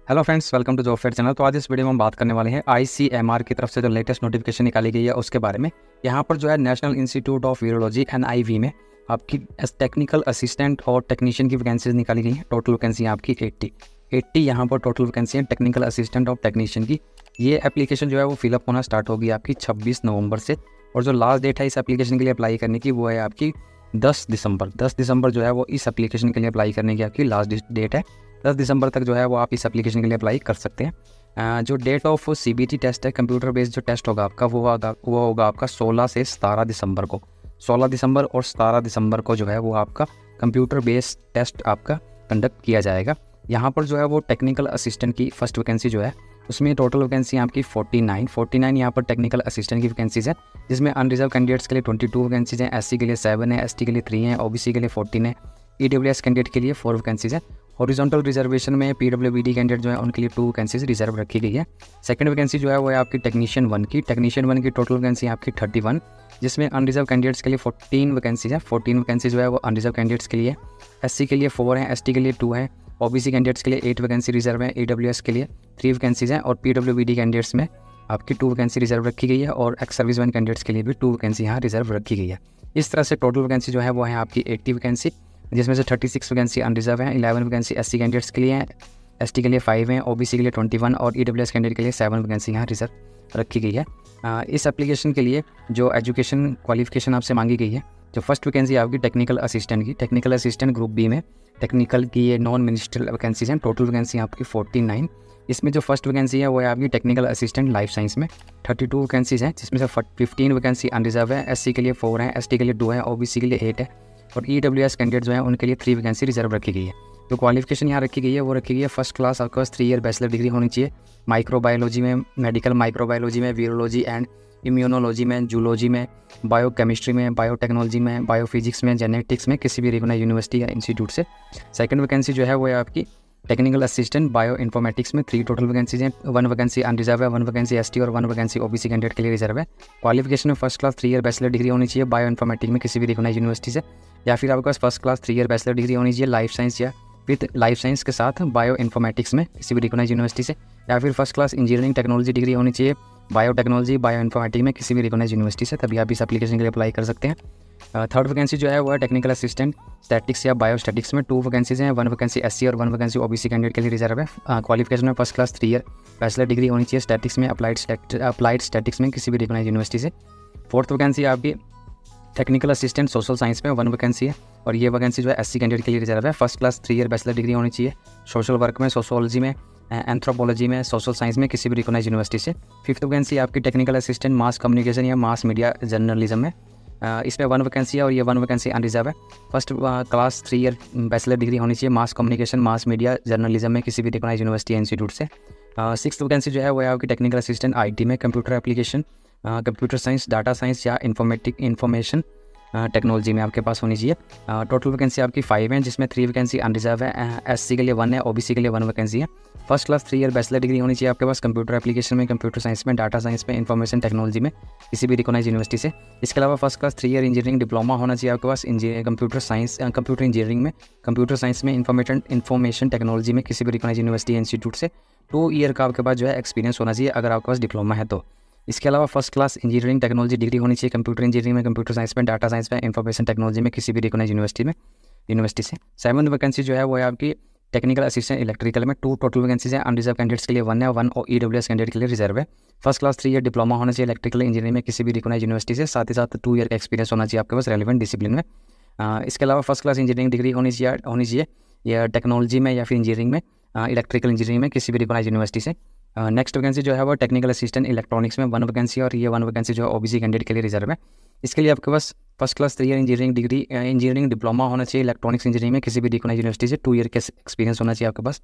Hello friends, welcome to job fair channel. तो आज इस वीडियो में हम बात करने वाले हैं आईसीएमआर की तरफ से जो लेटेस्ट नोटिफिकेशन निकाली गई है उसके बारे में। यहाँ पर जो है national institute of virology NIV में आपकी टेक्निकल असिस्टेंट और टेक्नीशियन की वैकेंसीज निकाली गई हैं। टोटल वैकेंसी है आपकी 80 यहाँ पर टोटल वैकेंसी है टेक्निकल असिस्टेंट और टेक्नीशियन की। ये एप्लीकेशन जो है वो फिलअप होना स्टार्ट होगी आपकी 26 नवंबर से, और जो लास्ट डेट है इस एप्लीकेशन के लिए अप्लाई करने की वो है आपकी 10 दिसंबर जो है वो इस एप्लीकेशन के लिए अप्लाई करने की आपकी लास्ट डेट है। 10 दिसंबर तक जो है वो आप इस एप्लीकेशन के लिए अप्लाई कर सकते हैं। जो डेट ऑफ सीबीटी टेस्ट है, कंप्यूटर बेस्ड जो टेस्ट होगा आपका वो होगा आपका 16 से 17 दिसंबर को। 16 दिसंबर और 17 दिसंबर को जो है वो आपका कंप्यूटर बेस्ड टेस्ट आपका कंडक्ट किया जाएगा। यहाँ पर जो है वो टेक्निकल असिस्टेंट की फर्स्ट वैकेंसी जो है उसमें टोटल वैकेंसी आपकी 49 यहाँ पर टेक्निकल असिस्टेंट की वैकेंसीज है, जिसमें अनरिजर्व कैंडिडेट्स के लिए 22 वैकेंसीज हैं, एससी के लिए 7 है, एसटी के लिए 3 है, ओबीसी के लिए 14 है, ईडब्ल्यूएस कैंडिडेट के लिए 4 वैकेंसीज है। हॉरिजॉन्टल रिजर्वेशन में पीडब्ल्यूबीडी कैंडिडेट जो है उनके लिए 2 वैकेंसीज रिजर्व रखी गई है। सेकंड वैकेंसी जो है वो है आपकी टेक्नीशियन 1 की टोटल वैकेंसी आपकी 31, जिसमें अनरिजर्व कैंडिडेट्स के लिए 14 वैकेंसीज है। 14 वैकेंसी जो है वो अनरिजर्व कैंडिडेट्स के लिए, एससी के लिए 4 है, एसटी के लिए 2 है, ओबीसी कैंडिडेट्स के लिए 8 वैकेंसी रिजर्व है, ईडब्ल्यूएस के लिए 3 वैकेंसीज हैं, और पीडब्ल्यूबीडी कैंडिडेट्स में आपकी 2 वैकेंसी रिजर्व रखी गई है, और एक्स सर्विसमैन कैंडिडेट्स के लिए भी 2 वैकेंसी यहाँ रिजर्व रखी गई है। इस तरह से टोटल वैकेंसी जो है वो है आपकी 80 वैकेंसी, जिसमें से 36 वैकेंसी अनरिजर्व है, 11 वैकेंसी एससी कैंडिडेट्स के लिए हैं, एसटी के लिए 5 हैं, ओबीसी के लिए 21 और ईडब्ल्यूएस कैंडिडेट के लिए 7 वैकेंसी यहाँ रिजर्व रखी गई है। इस एप्लीकेशन के लिए जो एजुकेशन क्वालिफिकेशन आपसे मांगी गई है, जो फर्स्ट वैकेंसी आपकी टेक्निकल असिस्टेंट ग्रुप बी में टेक्निकल की ये नॉन मिनिस्ट्रियल वैकेंसीज हैं। टोटल वैकेंसी आपकी 49। इसमें जो फर्स्ट वैकेंसी है वो है आपकी टेक्निकल असिस्टेंट लाइफ साइंस में 32 वैकेंसीज हैं, जिसमें से 15 वैकेंसी अनरिजर्व है, एससी के लिए 4 हैं, एसटी के लिए 2 हैं, ओबीसी के लिए 8 है, और ईडब्ल्यूएस कैंडिडेट जो है उनके लिए 3 वैकेंसी रिजर्व रखी गई है। जो क्वालिफिकेशन यहाँ रखी गई है वो रखी गई है फर्स्ट क्लास आपके पास 3 ईयर बैचलर डिग्री होनी चाहिए माइक्रोबायोलॉजी में, मेडिकल माइक्रोबायोलॉजी में, वीरोलॉजी एंड इम्यूनोलॉजी में, जूलॉजी में, बायोकेमिस्ट्री में, बायोटेक्नोलॉजी में, बायोफिजिक्स में, जेनेटिक्स में किसी भी रिकॉग्नाइज्ड यूनिवर्सिटी या इंस्टीट्यूट से। सेकंड वैकेंसी जो है वो है आपकी टेक्निकल असिस्टेंट बायो इन्फॉर्मेटिक्स में 3 टोटल वैकेंसीज हैं। 1 वैकेंसी अनरिजर्व है, 1 वैकेंसी एसटी और 1 वैकेंसी ओबीसी कैंडिडेट के लिए रिजर्व है। क्वालिफिकेशन में first class 3 year bachelor degree होनी चाहिए बायो इन्फॉर्मेटिक्स में किसी भी रिकॉग्नाइज्ड यूनिवर्सिटी से, या फिर आपके पास first class 3 year bachelor degree होनी चाहिए लाइफ साइंस या विद लाइफ साइंस के साथ बायो इन्फॉर्मेटिक्स में किसी भी रिकॉग्नाइज्ड यूनिवर्सिटी से, या फिर first class engineering technology degree होनी चाहिए बायोटेक्नोलॉजी बायो इन्फॉर्मेटिक्स में किसी भी रिकॉग्नाइज्ड यूनिवर्सिटी से, तभी आप इस एप्लीकेशन के लिए अप्लाई कर सकते हैं। थर्ड वैकेंसी जो है वो है टेक्निकल असिस्टेंट स्टैटिक्स या बायोस्टैटिक्स में 2 वैकेंसीज हैं, 1 वैकेंसी एससी और 1 वैकेंसी ओबीसी कैंडिडेट के लिए रिजर्व है। क्वालिफिकेशन में first class 3 year bachelor degree होनी चाहिए स्टैटिक्स में, अप्लाइड स्टैटिक्स में किसी भी रिकॉग्नाइज्ड यूनिवर्सिटी से। फोर्थ वैकेंसी आपकी टेक्निकल असिस्टेंट सोशल साइंस में 1 वैकेंसी है, और ये वैकेंसी जो है एससी कैंडिडेट के लिए रिजर्व है। First class 3 year bachelor degree होनी चाहिए सोशल वर्क में, सोशोलॉजी में, एंथ्रोपोलॉजी में, सोशल साइंस में किसी भी रिकॉग्नाइज्ड यूनिवर्सिटी से। फिफ्थ वैकेंसी आपकी टेक्निकल असिस्टेंट मास कम्युनिकेशन या मास मीडिया जर्नलिज्म में, इसमें 1 वैकेंसी है और ये 1 वैकेंसी अनरिजर्व है। First class 3 year bachelor degree होनी चाहिए mass communication mass media journalism में किसी भी रिकॉग्नाइज्ड यूनिवर्सिटी या इंस्टीट्यूट से। सिक्स्थ वैकेंसी जो है वो है आपकी टेक्निकल असिस्टेंट आईटी में computer application, computer science, data science या इंफॉर्मेशन टेक्नोलॉजी में आपके पास होनी चाहिए। टोटल वैकेंसी आपकी 5 हैं, जिसमें 3 वैकेंसी अनरिजर्व है, एससी के लिए 1 है, ओबीसी के लिए 1 वैकेंसी है। First class 3 year bachelor degree होनी चाहिए आपके पास कंप्यूटर एप्लीकेशन में, कंप्यूटर साइंस में, डाटा साइंस में, इंफॉर्मेशन टेक्नोलॉजी में किसी भी रिकॉग्नाइज्ड यूनिवर्सिटी से। इसके अलावा first class 3 year engineering diploma होना चाहिए आपके पास कंप्यूटर इंजीनियरिंग में, कंप्यूटर साइंस में, इंफॉर्मेशन टेक्नोलॉजी में किसी भी रिकॉग्नाइज्ड यूनिवर्सिटी या इंस्टीट्यूट से। 2 ईयर का आपके पास जो है एक्सपीरियंस होना चाहिए अगर आपके पास डिप्लोमा है तो। इसके अलावा first class engineering technology degree होनी चाहिए कंप्यूटर इंजीनियरिंग में, कंप्यूटर साइंस में, डाटा साइंस में, इंफॉर्मेशन टेक्नोलॉजी में किसी भी रिकॉग्नाइज्ड यूनिवर्सिटी से। 7th वैकेंसी जो है वो है आपकी टेक्निकल असिस्टेंट इलेक्ट्रिकल में 2 टोटल वैकेंसीज हैं, अनरिजर्व कैंडिडेट्स के लिए 1 है, 1 और ईडब्ल्यूएस कैंडिडेट के लिए रिजर्व है। फर्स्ट क्लास 3 ईयर डिप्लोमा होना चाहिए इलेक्ट्रिकल इंजीनियरिंग में किसी भी रिकॉग्नाइज्ड यूनिवर्सिटी से, साथ ही साथ 2 ईयर का एक्सपीरियंस होना चाहिए आपके पास रेलिवेंट डिसिप्लिन में। इसके अलावा फर्स्ट क्लास इंजीनियरिंग डिग्री होनी चाहिए या टेक्नोलॉजी में या फिर इंजीनियरिंग में, इलेक्ट्रिकल इंजीनियरिंग में किसी भी रिकॉग्नाइज्ड यूनिवर्सिटी से। नेक्स्ट वैकेंसी जो है वो टेक्निकल असिस्टेंट इलेक्ट्रॉनिक्स में 1 वैकेंसी, और ये 1 वैकेंसी जो है ओबीसी कैंडिडेट के लिए रिजर्व है। इसके लिए आपके पास first class 3 year engineering diploma होना चाहिए इलेक्ट्रॉनिक्स इंजीनियरिंग में किसी भी रिकॉग्नाइज्ड यूनिवर्सिटी से, 2 ईयर का एक्सपीरियंस होना चाहिए आपके पास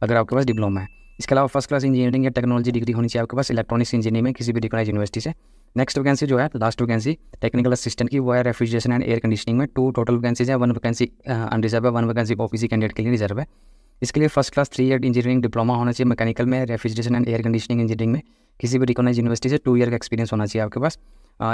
अगर आपके पास डिप्लोमा है। इसके अलावा फर्स्ट क्लास इंजीनियरिंग या टेक्नोलॉजी डिग्री होनी चाहिए आपके पास इलेक्ट्रॉनिक्स इंजीनियरिंग में किसी भी रिकॉग्नाइज्ड यूनिवर्सिटी से। नेक्स्ट वैकेंसी जो है लास्ट वैकेंसी टेक्निकल असिस्टेंट की वो है रेफ्रिजरेशन एंड एयर कंडीशनिंग में 2 टोटल वैकेंसीज है, 1 वैकेंसी अनरिजर्व है, 1 वैकेंसी ओबीसी कैंडिडेट के लिए रिजर्व है। इसके लिए first class 3 year engineering diploma होना चाहिए मैकेनिकल में, refrigeration and air conditioning engineering में किसी भी रिकॉग्नाइज्ड यूनिवर्सिटी से, 2 ईयर का एक्सपीरियंस होना चाहिए आपके पास।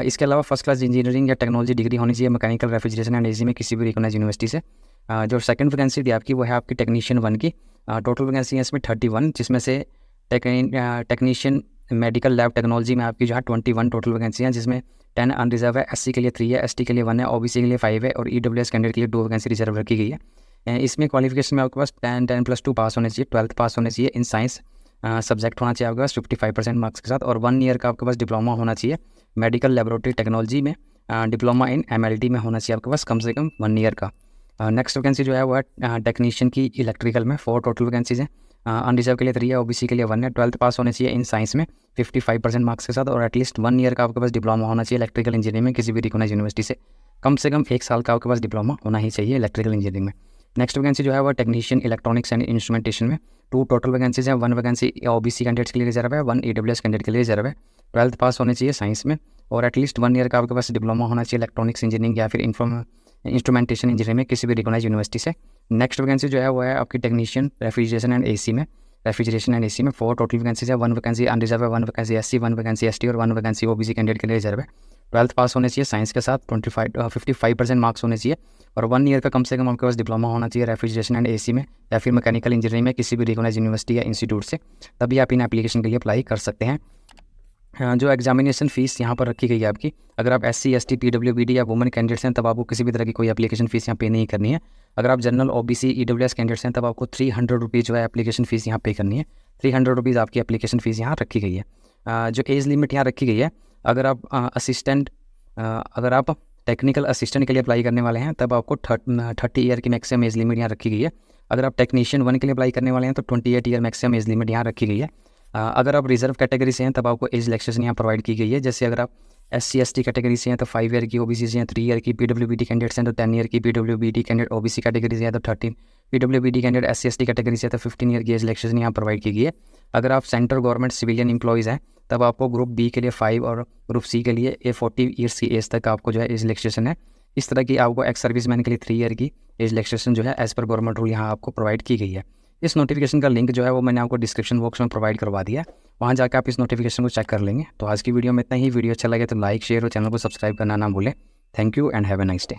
इसके अलावा फर्स्ट क्लास इंजीनियरिंग या टेक्नोलॉजी डिग्री होनी चाहिए मैकेनिकल रेफ्रिजरेशन एंड एसी में किसी भी रिकॉग्नाइज्ड यूनिवर्सिटी से। जो सेकंड वैकेंसी थी आपकी वो है आपकी टेक्नीशियन 1 की, टोटल वैकेंसी है इसमें 31, जिसमें से टेक्नीशियन मेडिकल लैब टेक्नोलॉजी में आपकी जो है 21 टोटल वैकेंसी हैं, जिसमें 10 अनरिजर्व है, SC के लिए 3 है, ST के लिए 1 है, OBC के लिए 5 है और EWS कैंडिडेट के लिए 2 वैकेंसी रिजर्व रखी गई है। इसमें क्वालिफिकेशन में आपके पास 10+2 पास होने चाहिए, 12th पास होने चाहिए, इन साइंस सब्जेक्ट होना चाहिए आपके पास 55% मार्क्स के साथ, और 1 ईयर का आपके पास डिप्लोमा होना चाहिए मेडिकल लेबोरेटरी टेक्नोलॉजी में, डिप्लोमा इन MLT में होना चाहिए आपके पास कम से कम 1 ईयर का। नेक्स्ट वैकेंसी जो है वो है टेक्नीशियन की इलेक्ट्रिकल में, 4 टोटल वैकेंसीज हैं, अनरिजर्व के लिए 3 है, OBC के लिए 1 है, 12th पास होने चाहिए इन साइंस में 55% मार्क्स के साथ, और एटलीस्ट 1 ईयर का आपके पास डिप्लोमा होना चाहिए इलेक्ट्रिकल इंजीनियरिंग में किसी भी रिकॉग्नाइज्ड यूनिवर्सिटी से, कम 1 साल का आपके पास डिप्लोमा होना ही चाहिए इलेक्ट्रिकल इंजीनियरिंग में। नेक्स्ट वैकेंसी जो है वो टेक्नीशियन इलेक्ट्रॉनिक्स एंड इंस्ट्रूमेंटेशन में, 2 टोटल वैकेंसीज हैं, 1 वैकेंसी OBC कैंडिडेट्स के लिए रिजर्व है, 1 EWS कैंडिडेट के लिए रिजर्व है, 12th पास होने चाहिए साइंस में, और एटलीस्ट 1 ईयर का आपके पास डिप्लोमा होना चाहिए इलेक्ट्रॉनिक्स इंजीनियरिंग या फिर इंस्ट्रूमेंटेशन इंजीनियरिंग में किसी भी रिकॉग्नाइज्ड यूनिवर्सिटी से। नेक्स्ट वैकेंसी जो है वो है आपकी टेक्नीशियन रेफ्रिजरेशन एंड AC में, 4 टोटल वैकेंसीज है, 1 वैकेंसी अनरिजर्व है, 1 वैकेंसी SC, 1 वैकेंसी ST और 1 वैकेंसी OBC कैंडिडेट के लिए रिजर्व है, 12th पास होने चाहिए साइंस के साथ, 55% मार्क्स होने चाहिए, और 1 ईयर का कम से कम आपके पास डिप्लोमा होना चाहिए रेफ्रिजरेशन एंड AC में या फिर मैकेनिकल इंजीनियरिंग में किसी भी रिकॉग्नाइज्ड यूनिवर्सिटी या इंस्टीट्यूट से, तभी आप इन एप्लीकेशन के लिए अप्लाई कर सकते हैं। जो एग्जामिनेशन फ़ीस यहाँ पर रखी गई है आपकी, अगर आप SC ST PWBD या वुमेन कैंडिडेट्स हैं तब आपको किसी भी तरह की कोई एप्लीकेशन फ़ीस यहाँ पे नहीं करनी है। अगर आप जनरल OBC EWS कैंडिडेट्स हैं तब आपको 300 रुपीज़ जो है एप्लीकेशन फ़ीस यहाँ पे करनी है, 300 रुपीज़ आपकी एप्लीकेशन फ़ीस यहाँ रखी गई है। जो एज लिमिट यहाँ रखी गई है, अगर आप टेक्निकल असिस्टेंट के लिए अप्लाई करने वाले हैं तब आपको 30 ईयर की मैक्सिमम एज लिमिट यहाँ रखी गई है। अगर आप टेक्नीशियन 1 के लिए अप्लाई करने वाले हैं तो 28 ईयर मैक्सिमम एज लिमिट यहाँ रखी गई है। अगर आप रिजर्व कैटेगरी से हैं तब आपको एज रिलैक्सेशन यहाँ प्रोवाइड की गई है। जैसे अगर आप SC ST कैटेगरी से हैं तो 5 ईयर की, OBC से हैं 3 ईयर की, PWBD कैंडिडेट्स हैं तो 10 ईयर की, PWBD कैंडिडेट OBC कैटेगरी से हैं तो 13, PWBD candidate SC ST category से है तो 15 ईयर की एज रिलैक्सेशन यहाँ प्रोवाइड की गई है। अगर आप सेंट्रल गवर्नमेंट सिविलियन एम्प्लॉइज़ हैं तब आपको ग्रुप B के लिए 5 और ग्रुप C के लिए 40 ईयर्स की एज तक आपको जो है एज रिलैक्सेशन है। इस तरह की आपको एक्स सर्विसमैन के लिए 3 ईयर की एज रिलैक्सेशन जो है एज़ पर गवर्नमेंट रूल यहाँ आपको प्रोवाइड की गई है। इस नोटिफिकेशन का लिंक जो है वो मैंने आपको डिस्क्रिप्शन बॉक्स में प्रोवाइड करवा दिया है, वहाँ जाकर आप इस नोटिफिकेशन को चेक कर लेंगे। तो आज की वीडियो में इतना ही। वीडियो अच्छा लगे तो लाइक शेयर और चैनल को सब्सक्राइब करना ना भूलें। Thank you and have a nice day.